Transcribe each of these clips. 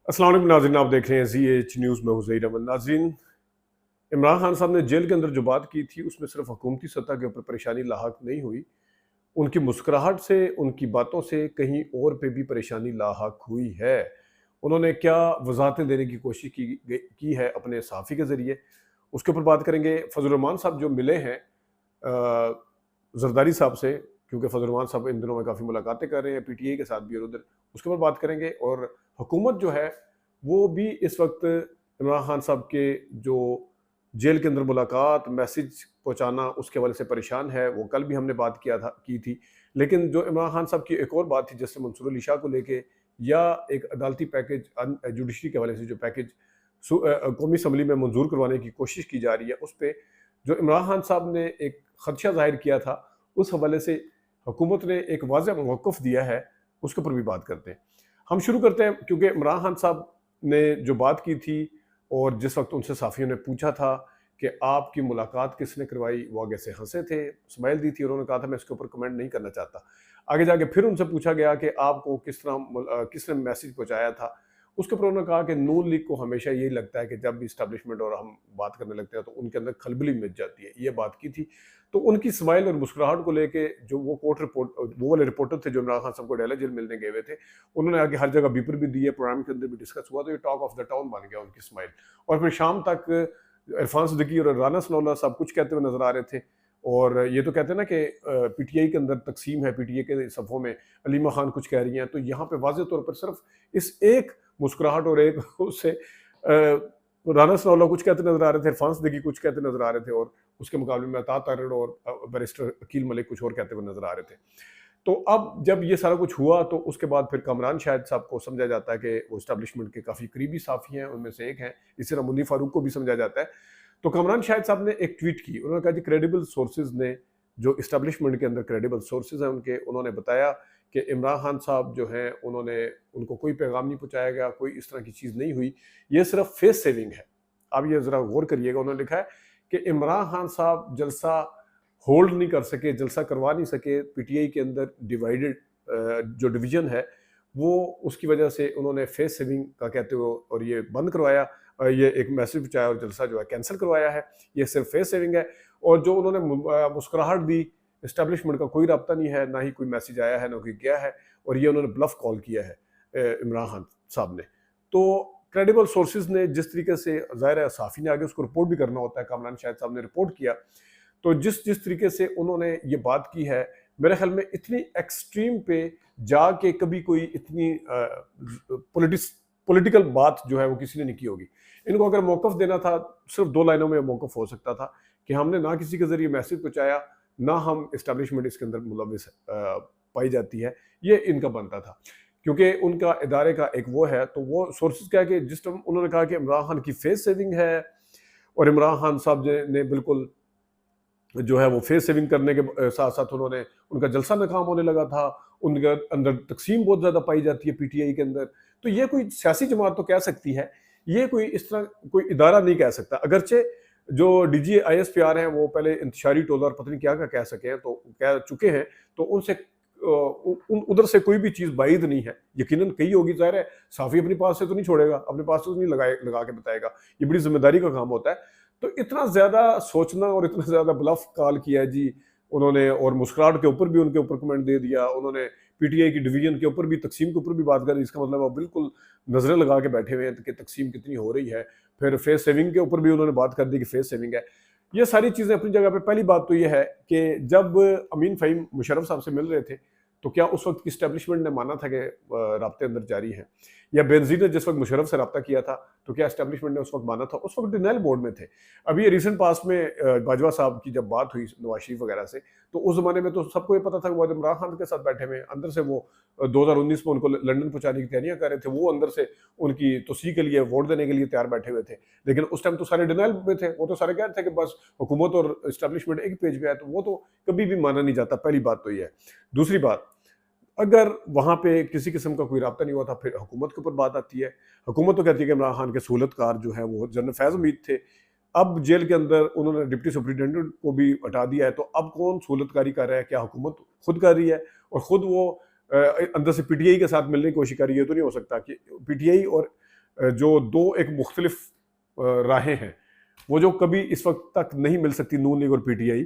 अस्सलाम वालेकुम नाज़रीन, आप देख रहे हैं ZH न्यूज़ में हूं ज़हीर अहमद। नाज़रीन, इमरान खान साहब ने जेल के अंदर जो बात की थी उसमें सिर्फ हुकूमती सतह के ऊपर परेशानी लाहक नहीं हुई, उनकी मुस्कुराहट से, उनकी बातों से कहीं और पे भी परेशानी लाहक हुई है। उन्होंने क्या वजाहतें देने की कोशिश की है अपने सहाफ़ी के ज़रिए, उसके ऊपर बात करेंगे। फजल रहमान साहब जो मिले हैं जरदारी साहब से, क्योंकि फजल रहमान साहब इन दिनों में काफ़ी मुलाकातें कर रहे हैं पीटीआई के साथ भी और उधर, उसके ऊपर बात करेंगे। और हुकूमत जो है वो भी इस वक्त इमरान खान साहब के जो जेल के अंदर मुलाकात, मैसेज पहुंचाना, उसके हवाले से परेशान है। वो कल भी हमने बात की थी। लेकिन जो इमरान खान साहब की एक और बात थी, जैसे मंसूर अली शाह को लेके, या एक अदालती पैकेज जुडिशरी के हवाले से जो पैकेज कौमी असम्बली में मंजूर करवाने की कोशिश की जा रही है, उस पर जो इमरान खान साहब ने एक खदशा जाहिर किया था, उस हवाले से हुकूमत ने एक वाज़ेह मौक़िफ़ दिया है, उसके ऊपर भी बात करते हैं। हम शुरू करते हैं, क्योंकि इमरान खान साहब ने जो बात की थी और जिस वक्त उनसे साफ़ियों ने पूछा था कि आपकी मुलाकात किसने करवाई, वो आगे से हंसे थे, स्माइल दी थी, उन्होंने कहा था मैं इसके ऊपर कमेंट नहीं करना चाहता। आगे जाके फिर उनसे पूछा गया कि आपको किसने मैसेज पहुंचाया था, उसके ऊपर उन्होंने कहा कि नून लीग को हमेशा यही लगता है कि जब भी इस्टेब्लिशमेंट और हम बात करने लगते हैं तो उनके अंदर खलबली मच जाती है, ये बात की थी। तो उनकी स्माइल और मुस्कुराहट को लेके जो वो कोर्ट रिपोर्ट, वो वाले रिपोर्टर थे जो इमरान खान साहब को डेला जेल मिलने गए हुए थे, उन्होंने आगे हर जगह बीपर भी दिए, प्रोग्राम के अंदर भी डिस्कस हुआ, तो ये टॉक ऑफ द टाउन बन गया उनकी स्माइल। और फिर शाम तक इरफान सिद्दीकी और राना सनाउल्लाह साहब कुछ कहते हुए नजर आ रहे थे। और ये तो कहते हैं ना कि पीटीआई के अंदर तकसीम है, पीटीआई के सफ़ों में अलीमा खान कुछ कह रही हैं, तो यहाँ पे वाज़ेह तौर पर सिर्फ इस एक मुस्कुराहट और एक उससे राना सनाउल्लाह कुछ कहते नजर आ रहे थे, इरफान सिद्दीकी कुछ कहते नजर आ रहे थे, और उसके मुकाबले में अता तारिड़ और बैरिस्टर अकील मलिक कुछ और कहते हुए नजर आ रहे थे। तो अब जब ये सारा कुछ हुआ तो उसके बाद फिर कामरान शाहिद साहब को समझा जाता है कि वो इस्टेब्लिशमेंट के काफ़ी करीबी साफ़ी हैं, उनमें से एक हैं। इसी तरह मुन्नी फारूक को भी समझा जाता है। तो कामरान शाहिद साहब ने एक ट्वीट की, उन्होंने कहा कि क्रेडिबल सोर्सेज ने, जो इस्टेब्लिशमेंट के अंदर क्रेडिबल सोर्सेज हैं उनके, उन्होंने बताया कि इमरान खान साहब जो हैं उन्होंने, उनको कोई पैगाम नहीं पहुंचाया गया, कोई इस तरह की चीज़ नहीं हुई, ये सिर्फ फेस सेविंग है। अब ये ज़रा गौर करिएगा, उन्होंने लिखा है कि इमरान खान साहब जलसा होल्ड नहीं कर सके, जलसा करवा नहीं सके, पीटीआई के अंदर डिवाइडेड जो डिवीजन है वो, उसकी वजह से उन्होंने फेस सेविंग का कहते हुए और ये बंद करवाया, ये एक मैसेज पहुंचाया और जलसा जो है कैंसिल करवाया है। ये सिर्फ फेस सेविंग है। और जो उन्होंने मुस्कुराहट दी, इस्टेब्लिशमेंट का कोई रब्ता नहीं है, ना ही कोई मैसेज आया है, ना कोई गया है, और ये उन्होंने ब्लफ कॉल किया है इमरान खान साहब ने। तो क्रेडिबल सोर्सेज ने जिस तरीके से, ज़ाहिर है साफ़ी ने आगे उसको रिपोर्ट भी करना होता है, कामरान शाहिद साहब ने रिपोर्ट किया, तो जिस जिस तरीके से उन्होंने ये बात की है, मेरे ख्याल में इतनी एक्सट्रीम पे जाके कभी कोई इतनी पॉलिटिकल बात जो है वो किसी ने नहीं की होगी। इनको अगर मौक़िफ़ देना था, सिर्फ 2 लाइनों में मौक़िफ़ हो सकता था कि हमने ना किसी के ज़रिए मैसेज पहुँचाया, ना हम इस्टेब्लिशमेंट इसके अंदर मुलव्विस पाई जाती है, ये इनका बनता था। क्योंकि उनका इदारे का एक वो है, तो वो सोर्सेज़ क्या है कि जिस टाइम उन्होंने कहा कि इमरान खान की फेस सेविंग है, और इमरान खान साहब ने बिल्कुल जो है वो फेस सेविंग करने के साथ साथ उन्होंने, उनका जलसा नाकाम होने लगा था, उनके अंदर तकसीम बहुत ज़्यादा पाई जाती है पीटीआई के अंदर। तो ये कोई सियासी जमात तो कह सकती है, ये कोई इस तरह कोई इदारा नहीं कह सकता। अगरचे जो डीजी आईएसपीआर हैं वो पहले इंतशारी टोला और पता नहीं क्या क्या कह सके हैं, तो कह चुके हैं, तो उनसे उधर से कोई भी चीज़ बाइद नहीं है, यकीनन कही होगी। ज़ाहिर है साफ़ी अपने पास से तो नहीं छोड़ेगा, अपने पास से तो नहीं लगा के बताएगा, ये बड़ी जिम्मेदारी का काम होता है। तो इतना ज़्यादा सोचना और इतना ज़्यादा ब्लफ कॉल किया है जी उन्होंने, और मुस्कुराहट के ऊपर भी उनके ऊपर कमेंट दे दिया उन्होंने, पीटीआई की डिवीजन के ऊपर भी, तकसीम के ऊपर भी बात करी, इसका मतलब वो बिल्कुल नज़रें लगा के बैठे हुए हैं कि तकसीम कितनी हो रही है। फिर फेस सेविंग के ऊपर भी उन्होंने बात कर दी कि फेस सेविंग है। ये सारी चीज़ें अपनी जगह पे। पहली बात तो ये है कि जब अमीन फ़हीम मुशर्रफ साहब से मिल रहे थे, तो क्या उस वक्त की इस्टेब्लिशमेंट ने माना था कि राब्ते अंदर जारी हैं, या बेनज़ीर ने जिस वक्त मुशर्रफ से रब्ता किया था, तो क्या इस्टेब्लिशमेंट ने उस वक्त माना था? उस वक्त डिनाइल बोर्ड में थे। अभी ये रिसेंट पास्ट में बाजवा साहब की जब बात हुई नवाज शरीफ वगैरह से, तो उस ज़माने में तो सबको ये पता था कि वो इमरान खान के साथ बैठे हुए हैं। अंदर से वो 2019 में उनको लंदन पहुंचाने की तैयारियां कर रहे थे, वो अंदर से उनकी तोसी के लिए, वोट देने के लिए तैयार बैठे हुए थे। लेकिन उस टाइम तो सारे डिनाइल में थे, वो तो सारे कह रहे थे कि बस हुकूमत और इस्टेब्लिशमेंट एक पेज पे है, तो वो तो कभी भी माना नहीं जाता। पहली बात तो ये है। दूसरी बात, अगर वहाँ पे किसी किस्म का कोई राब्ता नहीं हुआ था, फिर हुकूमत के ऊपर बात आती है। हुकूमत तो कहती है कि इमरान खान के सहूलतकार जो हैं वो जनरल फैज़ हमीद थे। अब जेल के अंदर उन्होंने डिप्टी सुपरिटेंडेंट को भी हटा दिया है, तो अब कौन सहूलतकारी कर रहा है? क्या हुकूमत खुद कर रही है और खुद वो अंदर से पीटीआई के साथ मिलने की कोशिश कर रही है? तो नहीं हो सकता कि पीटीआई और जो दो एक मुख्तलिफ राहें हैं, वो जो कभी इस वक्त तक नहीं मिल सकती नून लीग और पीटीआई,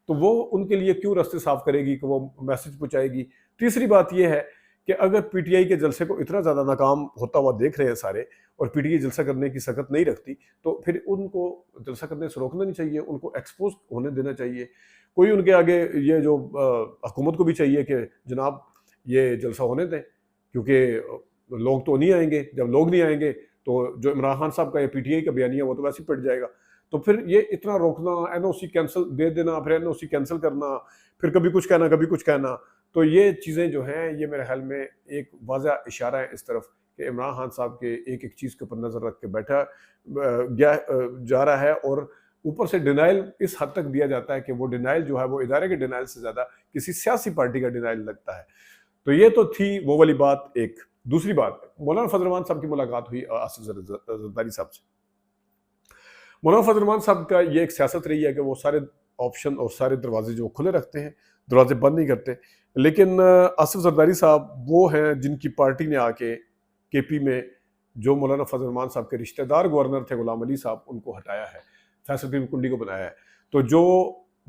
तो वो उनके लिए क्यों रास्ते साफ करेगी कि वो मैसेज पहुंचाएगी। तीसरी बात ये है कि अगर पीटीआई के जलसे को इतना ज़्यादा नाकाम होता हुआ देख रहे हैं सारे, और पीटीआई जलसा करने की सकत नहीं रखती, तो फिर उनको जलसा करने से रोकना नहीं चाहिए, उनको एक्सपोज होने देना चाहिए। कोई उनके आगे ये जो हुकूमत को भी चाहिए कि जनाब ये जलसा होने दें, क्योंकि लोग तो नहीं आएंगे, जब लोग नहीं आएंगे तो जो इमरान खान साहब का या पीटीआई का बयानिया वो तो वैसे ही पिट जाएगा। तो फिर ये इतना रोकना, एनओसी कैंसिल दे देना, फिर एनओसी कैंसिल करना, फिर कभी कुछ कहना कभी कुछ कहना, तो ये चीज़ें जो हैं ये मेरे ख्याल में एक वाज़ा इशारा है इस तरफ कि इमरान खान साहब के एक चीज़ के ऊपर नज़र रख के बैठा जा रहा है, और ऊपर से डिनाइल इस हद तक दिया जाता है कि वो डिनाइल जो है वो इदारे के डिनाइल से ज़्यादा किसी सियासी पार्टी का डिनाइल लगता है। तो ये तो थी वो वाली बात एक। दूसरी बात, मौलाना फजल रहमान साहब की मुलाकात हुई आसिफ जरदारी साहब से। मौलाना फजल रहमान साहब का ये एक सियासत रही है कि वो सारे ऑप्शन और सारे दरवाजे जो खुले रखते हैं, दरवाजे बंद नहीं करते। लेकिन आसिफ जरदारी साहब वो हैं जिनकी पार्टी ने आके केपी में जो मौलाना फजल रहमान साहब के रिश्तेदार गवर्नर थे गुलाम अली साहब, उनको हटाया है, फैसलुद्दीन कुंडी को बनाया है। तो जो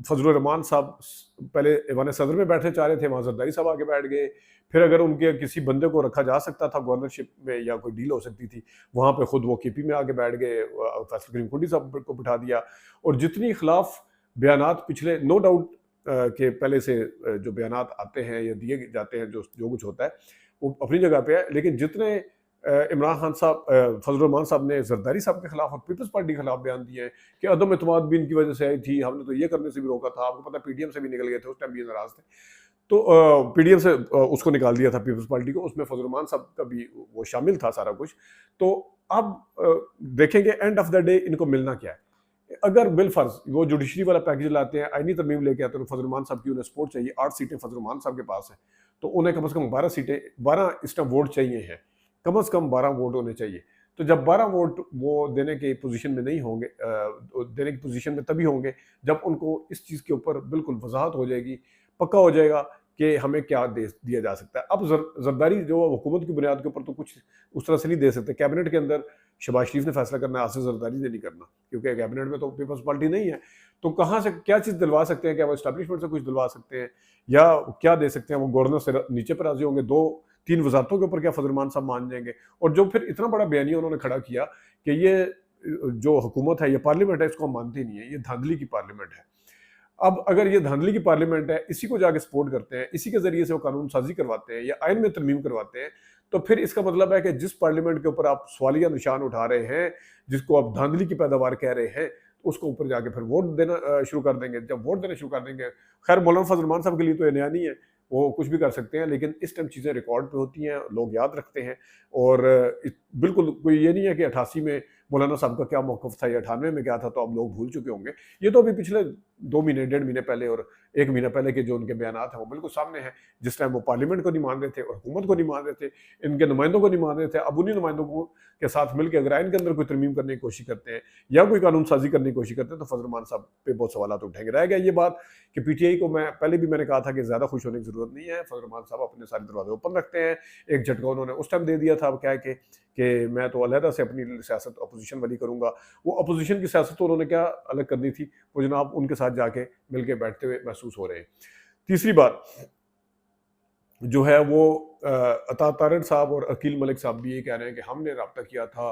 फजल रहमान साहब पहले ऐवान सदर में बैठने चाह रहे थे, वहाँ जरदारी साहब आके बैठ गए। फिर अगर उनके किसी बंदे को रखा जा सकता था गवर्नरशिप में या कोई डील हो सकती थी, वहाँ पे खुद वो केपी में आके बैठ गए, फैसल कुंडी साहब को बिठा दिया। और जितनी खिलाफ बयानात पिछले, नो डाउट के पहले से जो बयानात आते हैं या दिए जाते हैं, जो कुछ होता है वो अपनी जगह पे है, लेकिन जितने इमरान खान साहब, फजल रहमान साहब ने जरदारी साहब के खिलाफ और पीपल्स पार्टी के खिलाफ बयान दिए हैं कि अदम एतमाद भी इनकी वजह से आई थी, हमने तो ये करने से भी रोका था, आपको पता पीडीएम से भी निकल गए थे, उस टाइम भी नाराज थे, तो पीडीएम से उसको निकाल दिया था पीपल्स पार्टी को, उसमें फजल रहमान साहब का भी वो शामिल था सारा कुछ। तो अब देखेंगे एंड ऑफ द डे इनको मिलना क्या है। अगर बिलफर्ज वो जुडिशरी वाला पैकेज लाते हैं, आईनी तरमीम लेके आते हैं, तो फजल रहमान साहब की उन्हें सपोर्ट चाहिए, 8 सीटें फजल रहमान साहब के पास है, तो उन्हें कम से कम 12 सीटें, 12 इस टाइम वोट चाहिए हैं, कम से कम 12 वोट होने चाहिए। तो जब 12 वोट वो देने के पोजीशन में नहीं होंगे, देने की पोजीशन में तभी होंगे जब उनको इस चीज़ के ऊपर बिल्कुल वजाहत हो जाएगी, पक्का हो जाएगा कि हमें क्या दिया जा सकता है। अब जरदारी जो हुकूमत की बुनियाद के ऊपर तो कुछ उस तरह से नहीं दे सकते। कैबिनेट के अंदर शहबाज शरीफ ने फैसला करना है, आसिफ जरदारी ने नहीं करना, क्योंकि कैबिनेट में तो पीपल्स पार्टी नहीं है। तो कहाँ से क्या चीज़ दिलवा सकते हैं? क्या वो इस्टेब्लिशमेंट से कुछ दिलवा सकते हैं या क्या दे सकते हैं? वो गवर्नर से नीचे पर राजी होंगे? 2-3 वजारतों के ऊपर क्या फजल रहमान साहब मान जाएंगे? और जो फिर इतना बड़ा बयानिया उन्होंने खड़ा किया कि ये जो हुकूमत है, ये पार्लियामेंट है, इसको हम मानते नहीं है, ये धांधली की पार्लियामेंट है। अब अगर ये धांधली की पार्लियामेंट है, इसी को जाके सपोर्ट करते हैं, इसी के जरिए से वो कानून साजी करवाते हैं या आइन में तरमीम करवाते हैं, तो फिर इसका मतलब है कि जिस पार्लियामेंट के ऊपर आप सवालिया निशान उठा रहे हैं, जिसको आप धांधली की पैदावार कह रहे हैं, उसको ऊपर जाके फिर वोट देना शुरू कर देंगे। जब वोट देना शुरू कर देंगे, खैर मौलाना फजल रहमान साहब के लिए तो ये नया नहीं है, वो कुछ भी कर सकते हैं, लेकिन इस टाइम चीज़ें रिकॉर्ड पे होती हैं, लोग याद रखते हैं। और बिल्कुल कोई ये नहीं है कि 88 में मौलाना साहब का क्या मौक़िफ़ था या 98 में क्या था, तो अब लोग भूल चुके होंगे। ये तो अभी पिछले 2 महीने, 1.5 महीने पहले और 1 महीना पहले के जो उनके बयानात हैं वो बिल्कुल सामने हैं। जिस टाइम वो पार्लियामेंट को नहीं मान रहे थे और हुकूमत को नहीं मान रहे थे, इनके नुमाइंदों को नहीं मान रहे थे, अब उन्हीं नुमाइंदों को के साथ मिलकर अगर आइन के अंदर कोई तरमीम करने की कोशिश करते हैं या कोई कानून साजी करने की कोशिश करते हैं, तो फजल रहमान साहब पे बहुत सवाल उठेंगे। रह गया ये बात कि पीटीआई को पहले भी मैंने कहा था कि ज़्यादा खुश होने की ज़रूरत नहीं है, फजल रहमान साहब अपने सारे दरवाजे ओपन रखते हैं। एक झटका उन्होंने उस टाइम दे दिया था, अब क्या है कि मैं तो अलहदा से अपनी सियासत अपोजिशन वाली करूँगा। वो अपोजिशन की सियासत तो उन्होंने क्या अलग करनी थी, वो जनाब उनके साथ जाके मिल के बैठते हुए महसूस हो रहे हैं। तीसरी बात जो है वो अता तारड़ साहब और अकील मलिक साहब भी ये कह रहे हैं कि हमने रब्ता किया था,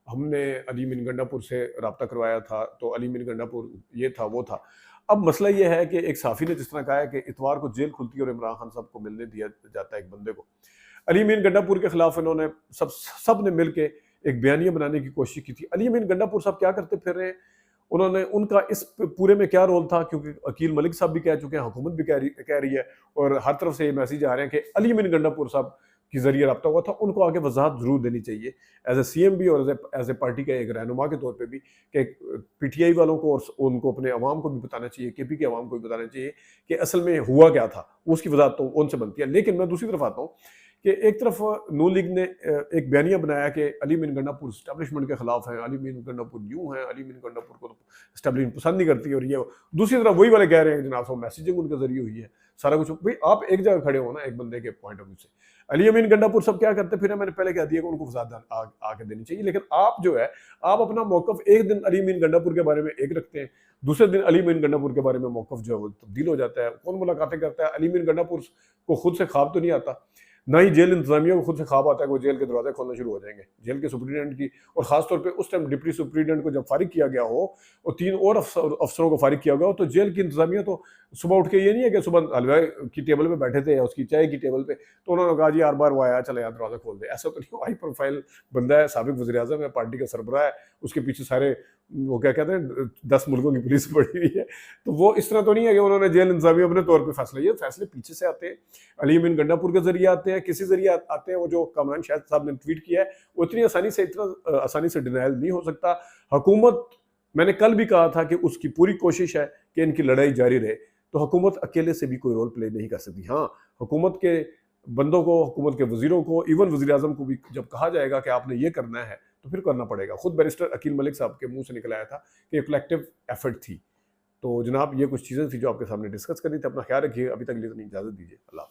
हमने अली मीन गंडापुर से रब्ता करवाया था, तो अली मीन गंडापुर ये था वो था। अब मसला ये है कि एक साफ़ी ने जिस तरह कहा है कि इतवार को जेल खुलती है और इमरान खान साहब को मिलने दिया जाता है एक बंदे को। अली मीन गंडापुर के खिलाफ इन्होंने सब ने मिल के एक बयानिया बनाने की कोशिश की थी। अली मीन गंडापुर साहब क्या करते फिर रहे हैं? उन्होंने, उनका इस पूरे में क्या रोल था? क्योंकि अकील मलिक साहब भी कह चुके हैं, हुकूमत भी कह रही है और हर तरफ से ये मैसेज आ रहे हैं कि अली मीन गंडापुर साहब के जरिए रब्ता हुआ था, उनको आगे वजाहत जरूर देनी चाहिए एज ए सीएम भी और एज ए पार्टी का एक रहनुमा के तौर पे भी, कि पीटीआई वालों को और उनको अपने अवाम को भी बताना चाहिए, केपी के अवाम को भी बताना चाहिए कि असल में हुआ क्या था। उसकी वजाहत तो उनसे बनती है। लेकिन मैं दूसरी तरफ आता हूँ कि एक तरफ नून लीग ने एक बयानिया बनाया कि अली मीन गंडापुर इस्टेब्लिशमेंट के खिलाफ है, अली मीन गंडापुर यूँ है, अली मीन गंडापुर को इस्टेब्लिशमेंट पसंद नहीं करती, और ये दूसरी तरफ वही वाले कह रहे हैं जनाब साहब मैसेजिंग उनके जरिए हुई है सारा कुछ। भाई आप एक जगह खड़े हो ना, एक बंदे के पॉइंट ऑफ व्यू से, अली अमीन गंडापुर सब क्या करते फिर, मैंने पहले कह दिया कि उनको फसाद आके देनी चाहिए। लेकिन आप जो है, आप अपना मौकफ एक दिन अली अमीन गंडापुर के बारे में एक रखते हैं, दूसरे दिन अली अमीन गंडापुर के बारे में मौकफ जो है वो तब्दील हो जाता है। कौन मुलाकातें करता है? अली अमीन गंडापुर को खुद से ख्वाब तो नहीं आता, ना ही जेल इंतजामिया को खुद से ख्वाब आता है कि वो जेल के दरवाजे खोलना शुरू हो जाएंगे। जेल के सुप्रीडेंट की, और खासतौर पे उस टाइम डिप्टी सुप्रीडेंट को जब फारिग किया गया हो और 3 और अफसरों को फारिग किया गया हो, तो जेल की इंतजामिया तो सुबह उठ के ये नहीं है कि सुबह हलवा की टेबल पे बैठे थे या उसकी चाय की टेबल पे तो उन्होंने कहा जी हर बार वो आया, चले यार दरवाजा खोल दे। ऐसा तो नहीं, हाई प्रोफाइल बंदा है, साबिक वज़ीर आज़म है, पार्टी का सरबराह है, उसके पीछे सारे वो क्या कहते हैं 10 मुल्कों की पुलिस पड़ी हुई है। तो वो इस तरह तो नहीं है कि उन्होंने जेल इंतजामिया अपने तौर पर फैसला, ये फैसले पीछे से आते हैं, अली अमीन गंडापुर के जरिए आते हैं, किसी जरिए आते हैं। वो जो कामरान शाहिद साहब ने ट्वीट किया है वो इतना आसानी से डिनायल नहीं हो सकता। हुकूमत, मैंने कल भी कहा था कि उसकी पूरी कोशिश है कि इनकी लड़ाई जारी रहे, तो हुकूमत अकेले से भी कोई रोल प्ले नहीं कर सकती। हाँ, हुकूमत के बंदों को, हुकूमत के वजीरों को, इवन वज़ीर आज़म को भी जब कहा जाएगा कि आपने ये करना है तो फिर करना पड़ेगा। खुद बैरिस्टर अकील मलिक साहब के मुंह से निकल आया था कि एक कलेक्टिव एफर्ट थी। तो जनाब, ये कुछ चीज़ें थी जो आपके सामने डिस्कस करनी थी। अपना ख्याल रखिए, अभी तक के लिए इजाज़त दीजिए। अल्लाह।